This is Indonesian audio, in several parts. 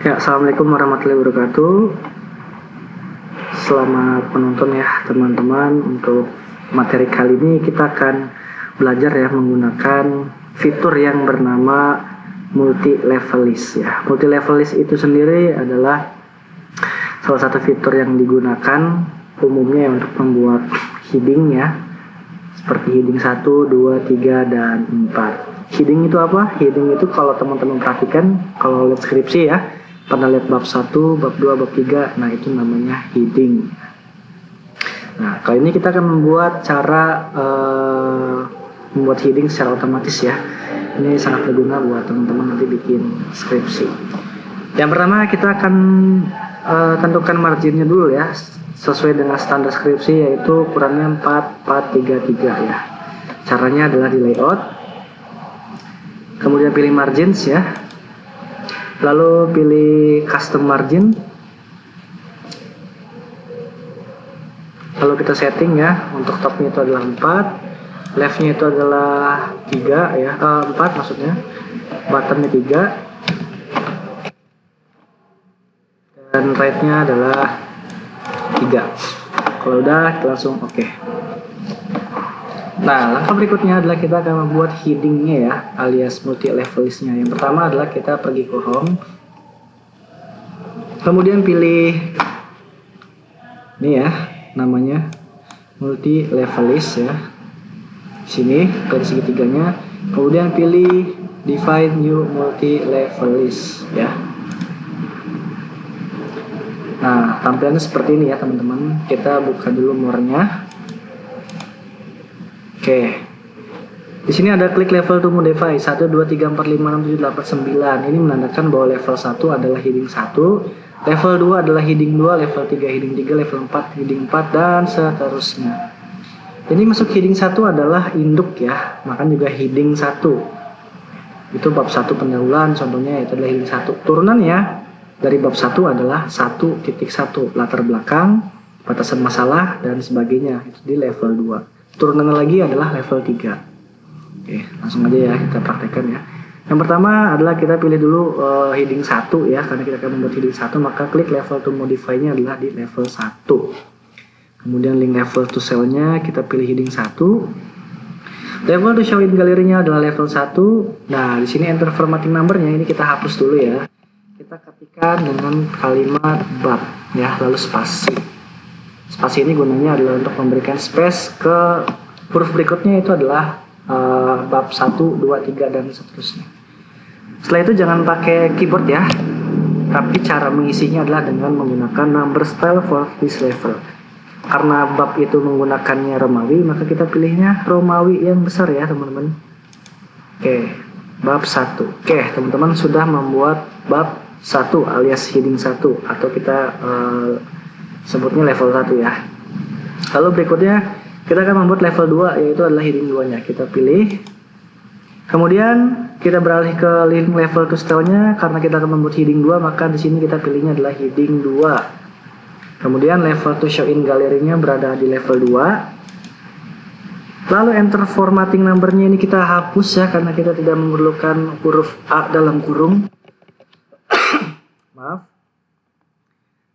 Ya, assalamualaikum warahmatullahi wabarakatuh. Selamat menonton ya teman-teman. Untuk materi kali ini kita akan belajar ya menggunakan fitur yang bernama multi level list ya. Multi level list itu sendiri adalah salah satu fitur yang digunakan umumnya untuk membuat heading ya. Seperti heading 1, 2, 3, dan 4. Heading itu apa? Heading itu kalau teman-teman perhatikan, kalau lihat skripsi ya, pernah lihat bab 1, bab 2, bab 3, nah itu namanya heading. Nah, kali ini kita akan membuat cara membuat heading secara otomatis ya. Ini sangat berguna buat teman-teman nanti bikin skripsi. Yang pertama kita akan tentukan marginnya dulu ya, sesuai dengan standar skripsi, yaitu ukurannya 4, 4, 3, 3 ya. Caranya adalah di layout, kemudian pilih margins ya, lalu pilih custom margin, lalu kita setting ya. Untuk topnya itu adalah 4, leftnya itu adalah 3 ya, 4 maksudnya, bottomnya 3, dan rightnya adalah 3. Kalau udah kita langsung oke. Nah, langkah berikutnya adalah kita akan membuat headingnya ya, alias multi level listnya. Yang pertama adalah kita pergi ke home, kemudian pilih ini ya, namanya multi level list ya. Sini garis segitiganya, kemudian pilih define new multi level list ya. Nah, tampilannya seperti ini ya teman-teman. Kita buka dulu more-nya. Oke. Di sini ada klik level to modify 1 2 3 4 5 6 7 8 9. Ini menandakan bahwa level 1 adalah heading 1, level 2 adalah heading 2, level 3 heading 3, level 4 heading 4, dan seterusnya. Ini masuk heading 1 adalah induk ya, makan juga heading 1. Itu bab 1 pendahuluan contohnya, itu adalah heading 1. Turunannya dari bab 1 adalah 1.1 latar belakang, batasan masalah, dan sebagainya. Itu di level 2. Turunan lagi adalah level 3. Oke, langsung aja ya kita praktekkan ya. Yang pertama adalah kita pilih dulu heading 1 ya, karena kita akan membuat heading 1, maka klik level to modify-nya adalah di level 1. Kemudian link level to cell-nya kita pilih heading 1. Level to show in gallery-nya adalah level 1. Nah, di sini enter formatting number-nya ini kita hapus dulu ya. Kita ketikkan dengan kalimat bab ya, lalu spasi. Spasi ini gunanya adalah untuk memberikan space ke huruf berikutnya, itu adalah bab 1, 2, 3, dan seterusnya. Setelah itu jangan pakai keyboard ya, tapi cara mengisinya adalah dengan menggunakan number style for this level. Karena bab itu menggunakannya Romawi, maka kita pilihnya Romawi yang besar ya teman-teman. Oke, bab 1. Oke, teman-teman sudah membuat bab 1 alias heading 1, atau kita sebutnya level 1 ya. Lalu berikutnya kita akan membuat level 2, yaitu adalah heading 2 nya. Kita pilih, kemudian kita beralih ke link level to style-nya. Karena kita akan membuat heading 2, maka di sini kita pilihnya adalah heading 2. Kemudian level to show in gallery-nya berada di level 2. Lalu enter formatting number-nya ini kita hapus ya, karena kita tidak memerlukan huruf A dalam kurung. Maaf.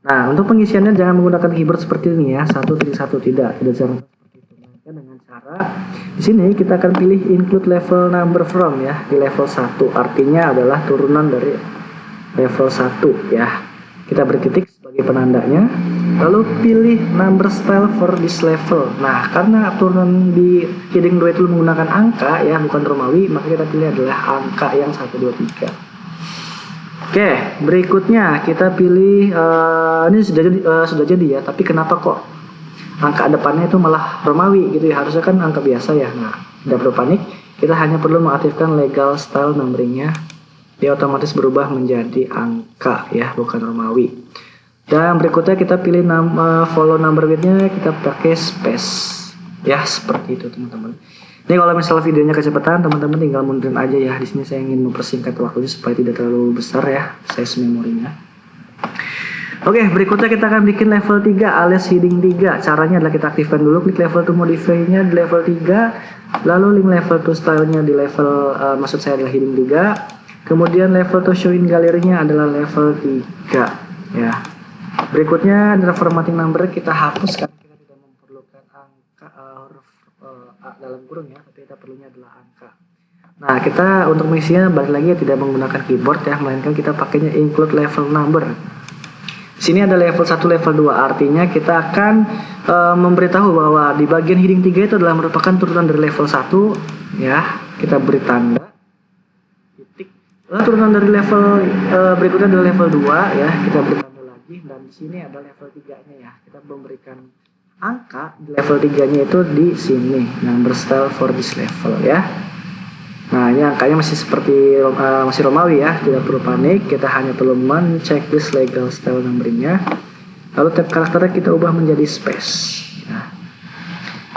Nah, untuk pengisiannya jangan menggunakan keyboard seperti ini ya, 1 titik 1, tidak jangan seperti itu. Melainkan dengan cara di sini kita akan pilih include level number from ya, di level 1, artinya adalah turunan dari level 1 ya. Kita beri titik sebagai penandanya, lalu pilih number style for this level. Nah, karena turunan di heading 2 itu menggunakan angka ya, bukan Romawi, maka kita pilih adalah angka yang 1, 2, 3. Oke, berikutnya kita pilih ini sudah jadi ya, tapi kenapa kok angka depannya itu malah Romawi gitu ya? Harusnya kan angka biasa ya. Nah, tidak perlu panik, kita hanya perlu mengaktifkan legal style numbering-nya. Dia otomatis berubah menjadi angka ya, bukan Romawi. Dan berikutnya kita pilih follow number width-nya, kita pakai space ya, seperti itu teman-teman. Ini kalau misalnya videonya kecepatan, teman-teman tinggal mundurin aja ya. Di sini saya ingin mempersingkat waktunya supaya tidak terlalu besar ya size memorinya. Oke, berikutnya kita akan bikin level 3 alias heading 3. Caranya adalah kita aktifkan dulu klik level to modify-nya di level 3, lalu link level to style-nya di level maksud saya adalah heading 3. Kemudian level to show in galerinya adalah level 3 ya. Berikutnya adalah formatting number, kita hapus karena kita tidak memerlukan angka huruf A dalam kurung ya, tapi kita perlunya adalah angka. Nah, kita untuk mengisinya balik lagi tidak menggunakan keyboard ya, melainkan kita pakainya include level number. Sini ada level 1, level 2, artinya kita akan memberitahu bahwa di bagian heading 3 itu adalah merupakan turunan dari level 1 ya. Kita beri tanda titik. Lalu turunan dari level berikutnya adalah level 2 ya, kita beri tanda lagi, dan di sini ada level 3-nya ya. Kita memberikan angka di level 3-nya itu di sini, number style for this level ya. Nah, ini angkanya masih seperti masih Romawi ya, tidak perlu panik, kita hanya perlu mencek this legal style numbernya. Lalu tab karakternya kita ubah menjadi space ya.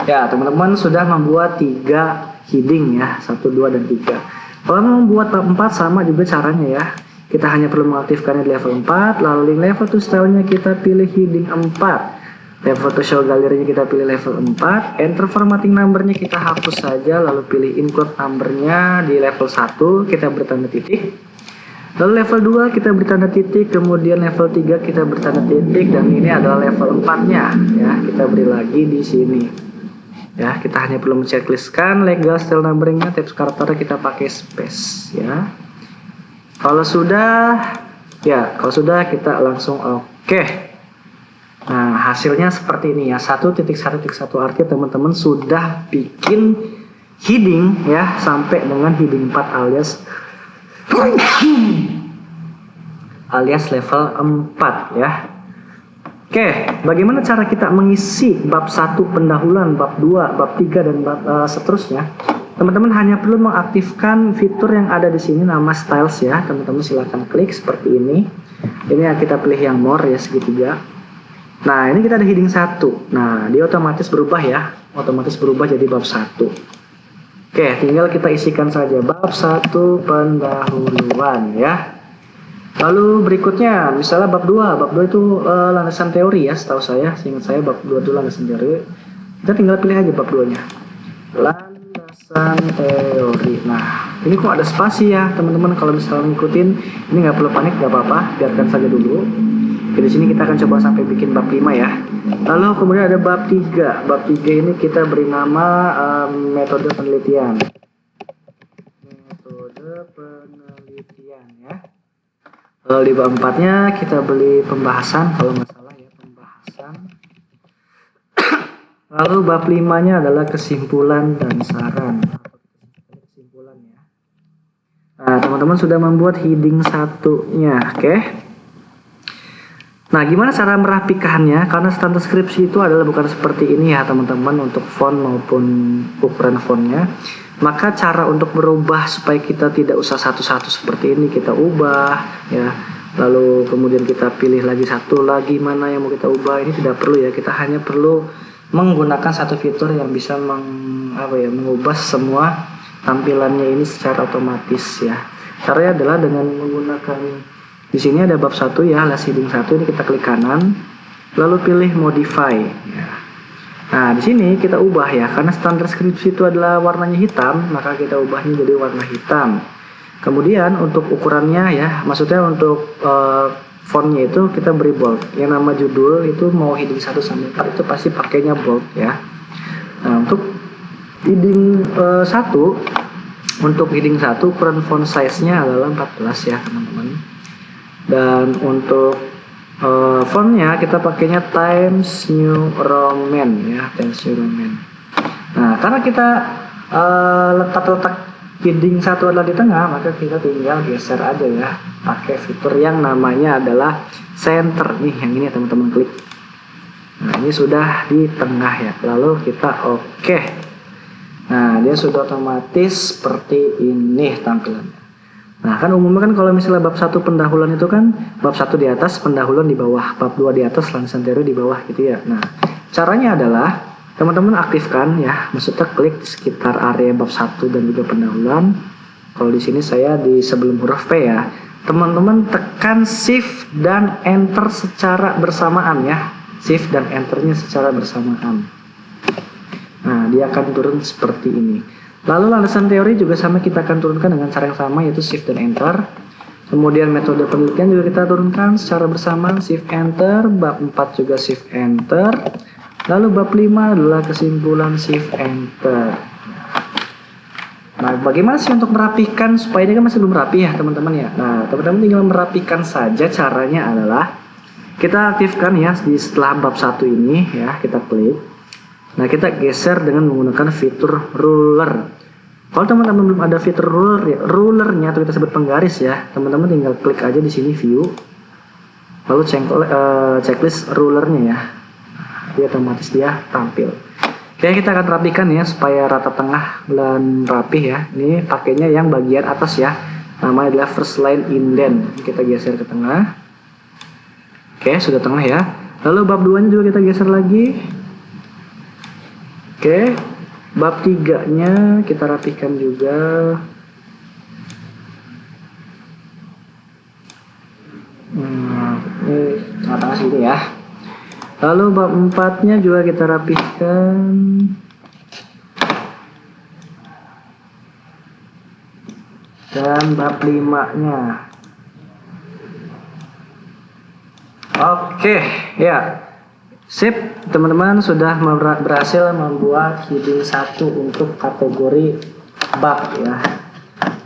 Ya, teman-teman sudah membuat 3 heading ya, 1, 2, dan 3. Kalau membuat bab 4 sama juga caranya ya. Kita hanya perlu mengaktifkannya di level 4, lalu link level to style-nya kita pilih heading 4. Level to show galerinya kita pilih level 4, enter formatting numbernya kita hapus saja, lalu pilih include numbernya di level 1, kita beri tanda titik. Lalu level 2 kita beri tanda titik, kemudian level 3 kita beri tanda titik, dan ini adalah level 4-nya ya, kita beri lagi di sini. Ya, kita hanya perlu mencekliskan legal style numberingnya, tab karakternya kita pakai space ya. Kalau sudah kita langsung oke. Nah, hasilnya seperti ini ya, 1.1.1 artinya teman-teman sudah bikin heading ya sampai dengan heading 4 alias level 4 ya. Oke, bagaimana cara kita mengisi bab 1 pendahuluan, bab 2, bab 3, dan bab seterusnya? Teman-teman hanya perlu mengaktifkan fitur yang ada di sini, nama styles ya. Teman-teman silahkan klik seperti ini. Ini yang kita pilih yang more ya, segitiga. Nah, ini kita ada heading 1. Nah, dia otomatis berubah ya. Otomatis berubah jadi bab 1. Oke, tinggal kita isikan saja bab 1 pendahuluan ya. Lalu berikutnya, misalnya bab 2. Bab 2 itu landasan teori ya, setahu saya. Seingat saya bab 2 itu landasan teori. Kita tinggal pilih aja bab 2-nya. Landasan teori. Nah, ini kok ada spasi ya, teman-teman. Kalau misalnya ngikutin, ini nggak perlu panik, nggak apa-apa. Biarkan saja dulu. Di sini kita akan coba sampai bikin bab 5 ya. Lalu kemudian ada bab 3. Bab 3 ini kita beri nama metode penelitian. Metode penelitian ya. Lalu di bab 4-nya kita beli pembahasan, kalau nggak salah ya, pembahasan. Lalu bab 5-nya adalah kesimpulan dan saran. Kesimpulan ya. Nah, teman-teman sudah membuat heading 1-nya, oke? Nah, gimana cara merapikannya? Karena standar skripsi itu adalah bukan seperti ini ya teman-teman, untuk font maupun ukuran fontnya. Maka cara untuk merubah supaya kita tidak usah satu-satu seperti ini, kita ubah ya. Lalu kemudian kita pilih lagi satu lagi mana yang mau kita ubah, ini tidak perlu ya. Kita hanya perlu menggunakan satu fitur yang bisa mengubah semua tampilannya ini secara otomatis ya. Caranya adalah dengan menggunakan, di sini ada bab 1 ya, alias heading 1, ini kita klik kanan, lalu pilih modify ya. Nah, di sini kita ubah ya, karena standar skripsi itu adalah warnanya hitam, maka kita ubahnya jadi warna hitam. Kemudian untuk ukurannya ya, maksudnya untuk fontnya itu kita beri bold. Yang nama judul itu mau heading 1 sampai 4 itu pasti pakainya bold ya. Nah, untuk heading 1, untuk heading 1 ukuran font size-nya adalah 14 ya teman-teman. Dan untuk fontnya kita pakainya Times New Roman ya, Times New Roman. Nah, karena kita letak heading 1 adalah di tengah, maka kita tinggal geser aja ya, pakai fitur yang namanya adalah center nih, yang ini ya teman-teman, klik. Nah, ini sudah di tengah ya, lalu kita oke. Nah, dia sudah otomatis seperti ini tampilannya. Nah, kan umumnya kan kalau misalnya bab 1 pendahuluan itu kan bab 1 di atas, pendahuluan di bawah, bab 2 di atas, landasan teori di bawah gitu ya. Nah, caranya adalah teman-teman aktifkan ya, maksudnya klik di sekitar area bab 1 dan juga pendahuluan. Kalau di sini saya di sebelum huruf P ya. Teman-teman tekan shift dan enter secara bersamaan ya. Shift dan enternya secara bersamaan. Nah, dia akan turun seperti ini. Lalu landasan teori juga sama, kita akan turunkan dengan cara yang sama, yaitu shift dan enter. Kemudian metode penelitian juga kita turunkan secara bersamaan, shift enter. Bab 4 juga shift enter. Lalu bab 5 adalah kesimpulan, shift enter. Nah, bagaimana sih untuk merapikan supaya ini kan masih belum rapi ya teman-teman ya. Nah, teman-teman tinggal merapikan saja. Caranya adalah kita aktifkan ya di setelah bab 1 ini ya, kita klik. Nah, kita geser dengan menggunakan fitur ruler. Kalau teman-teman belum ada fitur rulernya atau kita sebut penggaris ya, teman-teman tinggal klik aja di sini view, lalu checklist rulernya ya, dia otomatis dia tampil. Oke, kita akan rapikan ya supaya rata tengah dan rapih ya. Ini pakainya yang bagian atas ya, namanya adalah first line indent. Kita geser ke tengah. Oke, sudah tengah ya. Lalu bab 2 nya juga kita geser lagi. Oke, bab 3 nya kita rapihkan juga. Ini tengah-tengah sini ya. Lalu bab 4 nya juga kita rapihkan. Dan bab 5 nya. Oke, ya. Sip, teman-teman sudah berhasil membuat heading 1 untuk kategori bab ya.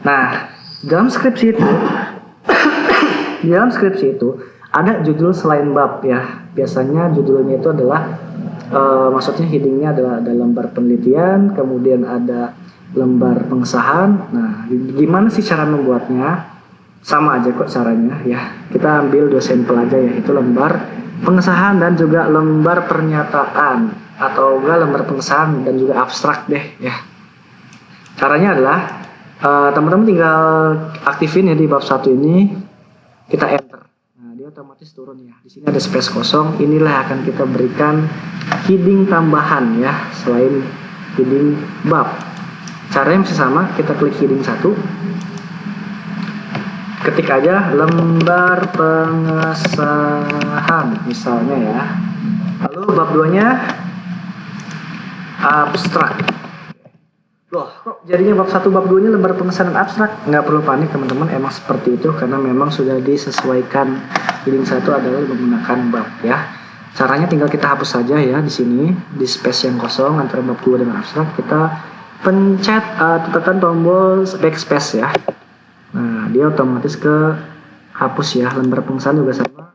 Nah, dalam skripsi itu ada judul selain bab ya. Biasanya judulnya itu adalah maksudnya headingnya adalah ada lembar penelitian, kemudian ada lembar pengesahan. Nah, gimana sih cara membuatnya? Sama aja kok caranya ya. Kita ambil 2 sampel aja ya, itu lembar pengesahan dan juga lembar pernyataan, atau enggak lembar pengesahan dan juga abstrak deh ya. Caranya adalah teman-teman tinggal aktifin ya di bab 1 ini, kita enter. Nah, dia otomatis turun ya. Di sini ada space kosong. Inilah akan kita berikan heading tambahan ya selain heading bab. Caranya masih sama, kita klik heading 1. Ketik aja lembar pengesahan misalnya ya. Lalu bab 2 nya abstrak. Loh, kok jadinya bab 1 bab 2 nya lembar pengesahan abstrak? Nggak perlu panik teman-teman, emang seperti itu karena memang sudah disesuaikan. Heading 1 adalah menggunakan bab ya. Caranya tinggal kita hapus saja ya di sini, di space yang kosong antara bab 2 dengan abstrak, kita pencet tekan tombol backspace ya. Nah, dia otomatis ke hapus ya. Lembar pengesahan juga sama.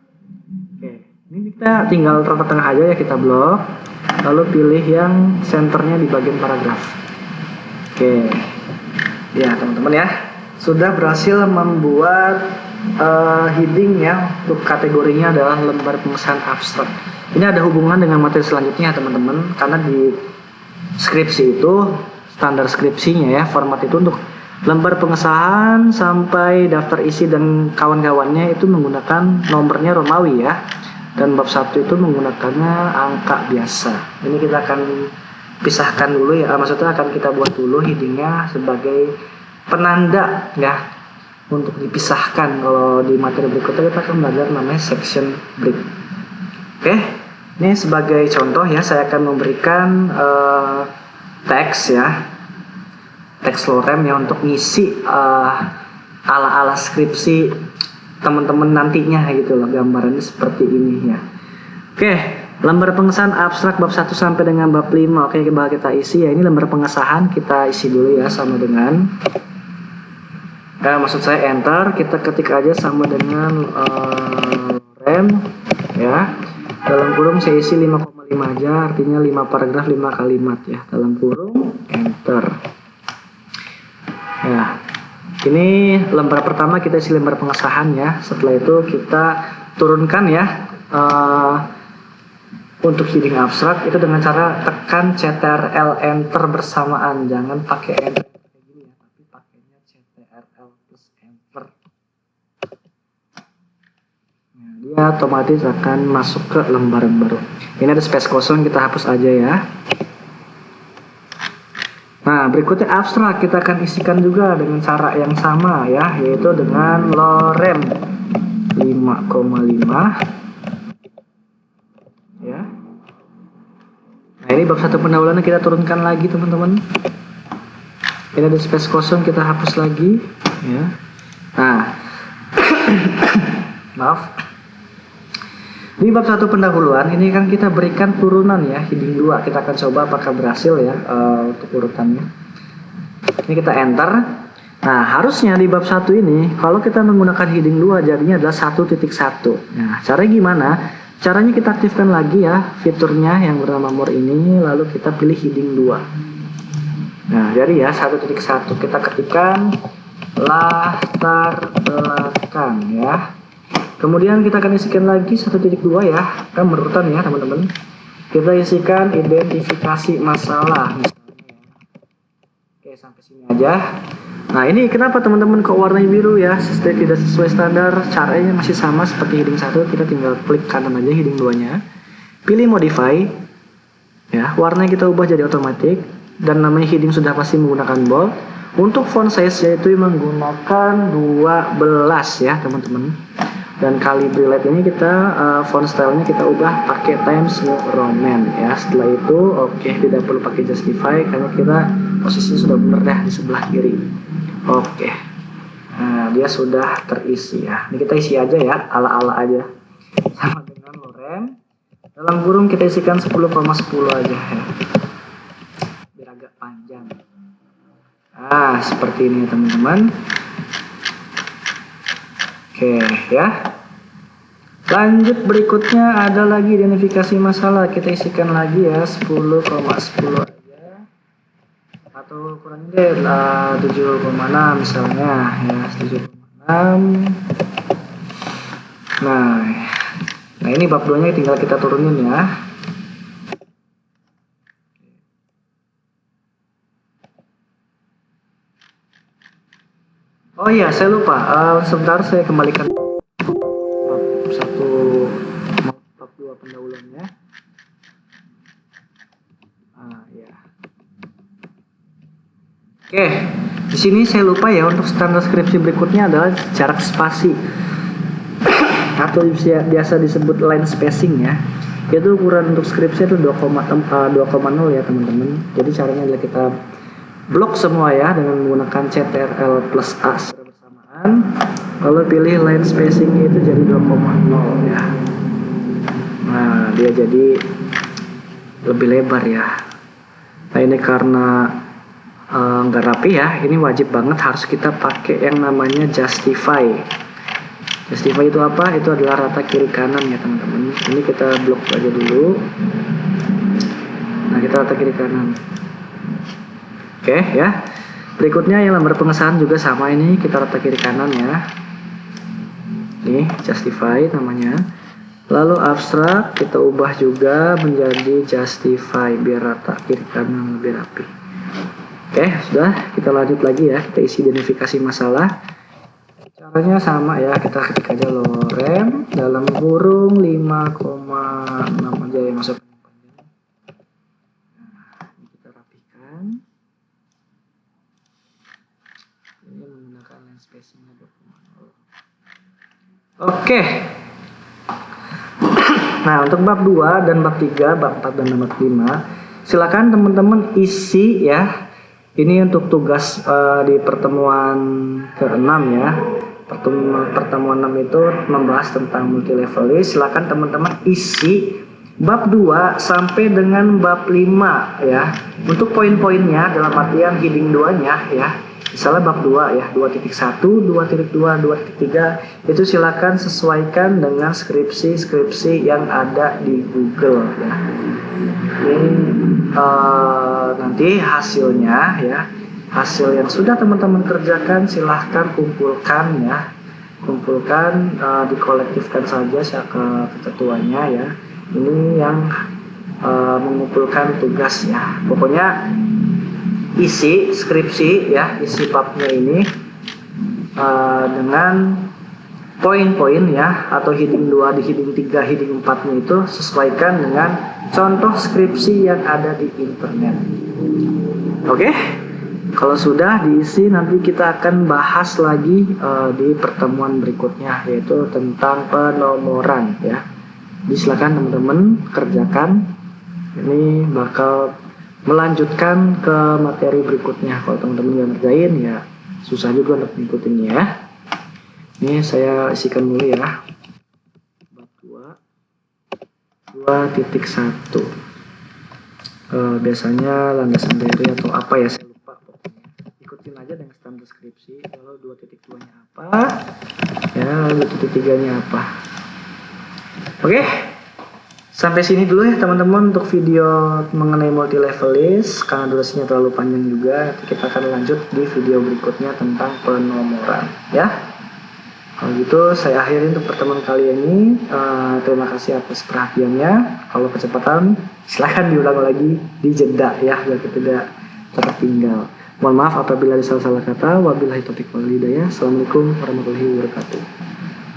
Oke, ini kita tinggal tata tengah aja ya, kita blok. Lalu pilih yang senternya di bagian paragraf. Oke, ya teman-teman ya, sudah berhasil membuat heading ya untuk kategorinya adalah lembar pengesahan abstrak. Ini ada hubungan dengan materi selanjutnya teman-teman, karena di skripsi itu standar skripsinya ya, format itu untuk lembar pengesahan sampai daftar isi dan kawan-kawannya itu menggunakan nomornya Romawi ya. Dan bab 1 itu menggunakannya angka biasa. Ini kita akan pisahkan dulu ya, maksudnya akan kita buat dulu headingnya sebagai penanda ya, untuk dipisahkan. Kalau di materi berikutnya kita akan belajar namanya section break. Oke, ini sebagai contoh ya, saya akan memberikan teks ya, teks lorem ya, untuk ngisi ala-ala skripsi teman-teman nantinya gitu loh, gambarannya seperti ini ya. Oke, lembar pengesahan abstrak bab 1 sampai dengan bab 5. Oke, bakal kita isi ya. Ini lembar pengesahan, kita isi dulu ya sama dengan maksud saya enter, kita ketik aja sama dengan lorem ya. Dalam kurung saya isi 5,5 aja, artinya 5 paragraf 5 kalimat ya. Dalam kurung enter. Ya, ini lembar pertama kita isi lembar pengesahan ya. Setelah itu kita turunkan ya untuk heading abstrak itu dengan cara tekan CTRL enter bersamaan. Jangan pakai enter kayak gini ya, tapi pakainya CTRL plus enter. Nah, dia otomatis akan masuk ke lembar yang baru. Ini ada space kosong, kita hapus aja ya. Nah, berikutnya abstrak kita akan isikan juga dengan cara yang sama ya, yaitu dengan lorem 5,5 ya. Nah, ini bab 1 pendahuluannya kita turunkan lagi teman-teman. Ini ada space kosong, kita hapus lagi ya. Nah, maaf. Di bab 1 pendahuluan ini kan kita berikan turunan ya, heading 2. Kita akan coba apakah berhasil ya untuk urutannya. Ini kita enter. Nah, harusnya di bab 1 ini kalau kita menggunakan heading 2 jadinya adalah 1.1. Nah, caranya gimana? Caranya kita aktifkan lagi ya fiturnya yang bernama more ini, lalu kita pilih heading 2. Nah, jadi ya 1.1 kita ketikkan latar belakang ya. Kemudian kita akan isikan lagi 1.2 ya, kan berurutan ya teman-teman. Kita isikan identifikasi masalah misalnya. Oke, sampai sini aja. Nah, ini kenapa teman-teman kok warnanya biru ya? Tidak sesuai standar. Caranya masih sama seperti heading 1. Kita tinggal klik kanan aja heading 2-nya. Pilih modify. Ya, warnanya kita ubah jadi otomatis dan namanya heading sudah pasti menggunakan bold. Untuk font size yaitu menggunakan 12 ya, teman-teman. Dan Calibri Light ini kita font stylenya kita ubah pakai Times New Roman ya. Setelah itu oke, tidak perlu pakai justify karena kita posisinya sudah benar ya di sebelah kiri. Oke. Nah, dia sudah terisi ya. Ini kita isi aja ya, ala-ala aja. Sama dengan lorem. Dalam kurung kita isikan 10,10 aja ya. Biar agak panjang. Nah, seperti ini teman-teman. Oke ya. Lanjut berikutnya ada lagi identifikasi masalah. Kita isikan lagi ya 10,10 aja. Atau kurang deh 7,6 misalnya ya, 7,6. Nah ini bab 2 nya tinggal kita turunin ya. Oh iya, saya lupa. Sebentar saya kembalikan bab 2 pendahuluannya. Ya. Oke, di sini saya lupa ya untuk standar skripsi berikutnya adalah jarak spasi atau biasa disebut line spacing ya. Itu ukuran untuk skripsi itu 2,0 ya teman-teman. Jadi caranya adalah kita blok semua ya dengan menggunakan CTRL plus A secara bersamaan, lalu pilih line spacing itu jadi 2,0 ya. Nah, dia jadi lebih lebar ya. Nah, ini karena nggak rapi ya, ini wajib banget harus kita pakai yang namanya justify. Justify itu apa? Itu adalah rata kiri kanan ya teman-teman. Ini kita blok aja dulu. Nah, kita rata kiri kanan. Oke ya. Berikutnya yang lembar pengesahan juga sama, ini kita rata kiri kanan ya. Nih justify namanya. Lalu abstrak kita ubah juga menjadi justify biar rata kiri kanan lebih rapi. Oke, sudah, kita lanjut lagi ya. Kita isi identifikasi masalah. Caranya sama ya, kita ketik aja lorem dalam kurung 5,6 aja ya masuk. Kita rapikan. Ini menggunakan line spacing-nya 2,0. Oke. Nah, untuk bab 2 dan bab 3, bab 4 dan bab 5, silakan teman-teman isi ya. Ini untuk tugas di pertemuan ke-6 ya. Pertemuan 6 itu membahas tentang multi level. Jadi silakan teman-teman isi bab 2 sampai dengan bab 5 ya. Untuk poin-poinnya dalam artian heading 2-nya ya. Misalnya bab 2 ya, 2.1, 2.2, 2.3 itu silakan sesuaikan dengan skripsi-skripsi yang ada di Google ya. Ini nanti hasilnya ya, hasil yang sudah teman-teman kerjakan silahkan kumpulkan ya, dikolektifkan saja ke ketuanya ya. Ini yang mengumpulkan tugas ya. Pokoknya isi skripsi ya, isi babnya ini dengan poin-poin ya, atau heading 2 di heading 3, heading 4-nya itu sesuaikan dengan contoh skripsi yang ada di internet. Oke? Kalau sudah diisi nanti kita akan bahas lagi di pertemuan berikutnya, yaitu tentang penomoran ya. Jadi silakan teman-teman kerjakan. Ini bakal melanjutkan ke materi berikutnya. Kalau teman-teman yang ngerjain ya susah juga untuk ngikutinnya ya. Ini saya isikan dulu ya. Bab 2.1. Biasanya landasan teori atau apa ya, saya lupa pokoknya. Ikutin aja dengan standar deskripsi. Lalu 2.2-nya apa? Ya, 2.3-nya apa? Oke. Sampai sini dulu ya teman-teman untuk video mengenai multi level list, karena durasinya terlalu panjang juga. Nanti kita akan lanjut di video berikutnya tentang penomoran ya. Kalau gitu saya akhiri untuk pertemuan kali ini. Terima kasih atas perhatiannya. Kalau kecepatan silahkan diulang lagi di jeda ya, biar kita tidak tertinggal. Mohon maaf apabila ada salah-salah kata. Wabillahi taufiq wal hidayah. Assalamualaikum warahmatullahi wabarakatuh.